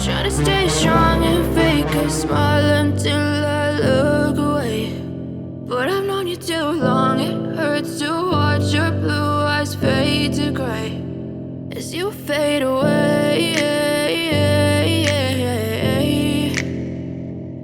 try to stay strong and fake a smile until I look away. But I've known you too long, it hurts to watch your blue eyes fade to gray as you fade away,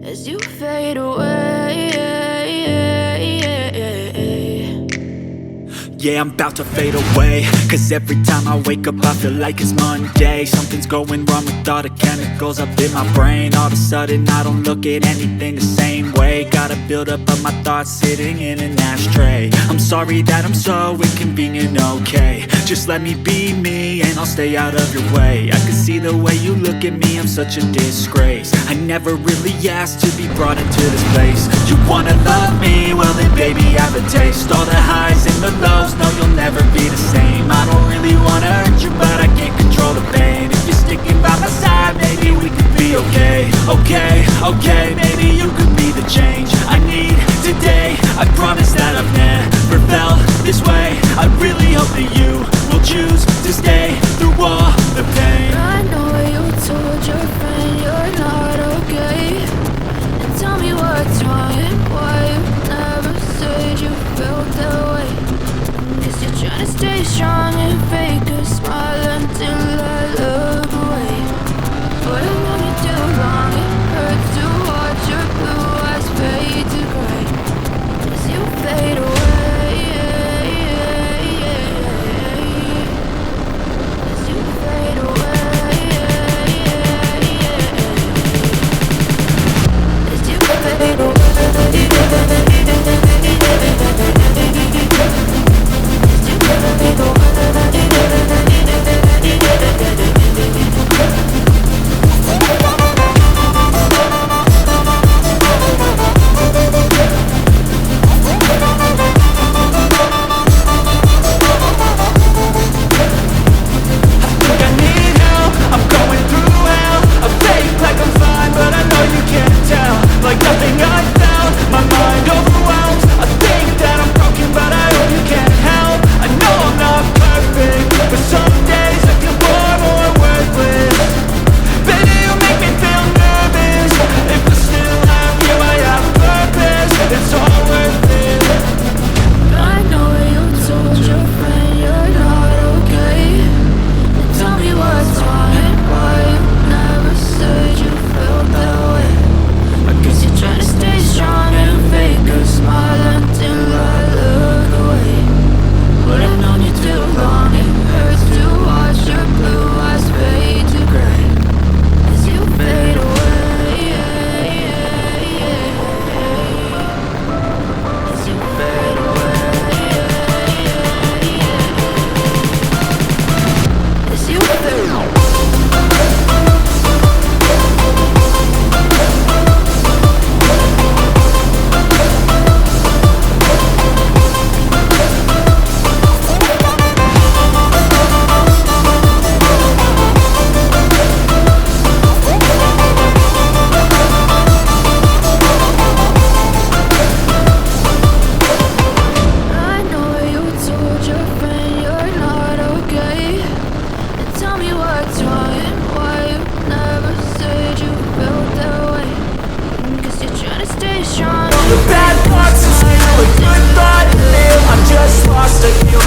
as you fade away. Yeah, I'm about to fade away, cause every time I wake up I feel like it's Monday. Something's going wrong with all the chemicals up in my brain. All of a sudden I don't look at anything the same way. Gotta build up of my thoughts sitting in an ashtray. I'm sorry that I'm so inconvenient, okay. Just let me be me and I'll stay out of your way. I can see the way you look at me, I'm such a disgrace. I never really asked to be brought into this place. You wanna love me? Well then baby have a taste. All the highs and the lows, no, you'll never be the same. I don't really wanna hurt you, but I can't control the pain. If you're sticking by my side, maybe we could be okay. Okay, maybe you could be the change I need today. I promise that I've never felt this way. I really hope that you will choose to stay through all the pain. I know you told your friend you're not okay, and tell me what's wrong and why you never said you felt that way. Cause you're trying to stay strong and fake a smile until I look away. But I've known you too long, it hurts to watch your blue eyes fade to gray as you fade away, as you fade away, as you fade away.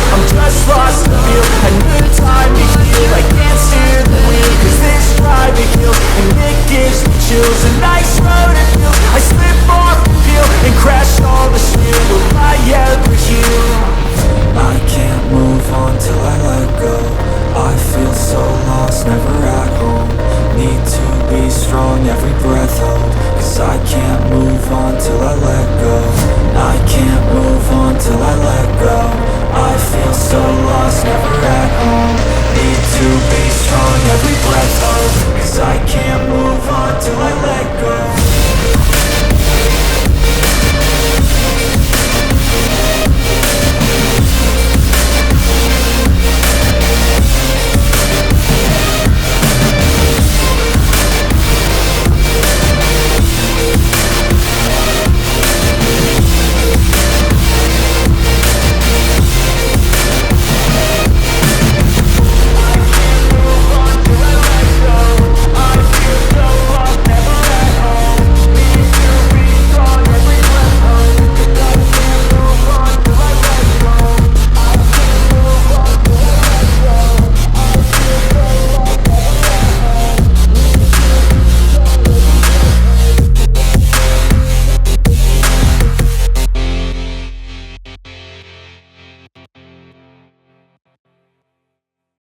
I'm just lost to feel a new time to heal. I can't steer the wheel, cause this drive to heal, and it gives me chills. A nice road to feel, I slip off the peel and crash all the steel. Will I ever heal? I can't move on till I let go. I feel so lost, never at home. Need to be strong, every breath hold, cause I can't move on till I let go. I can't move on till I let go. I feel so lost, never at home. Need to be strong, every breath hold, cause I can't move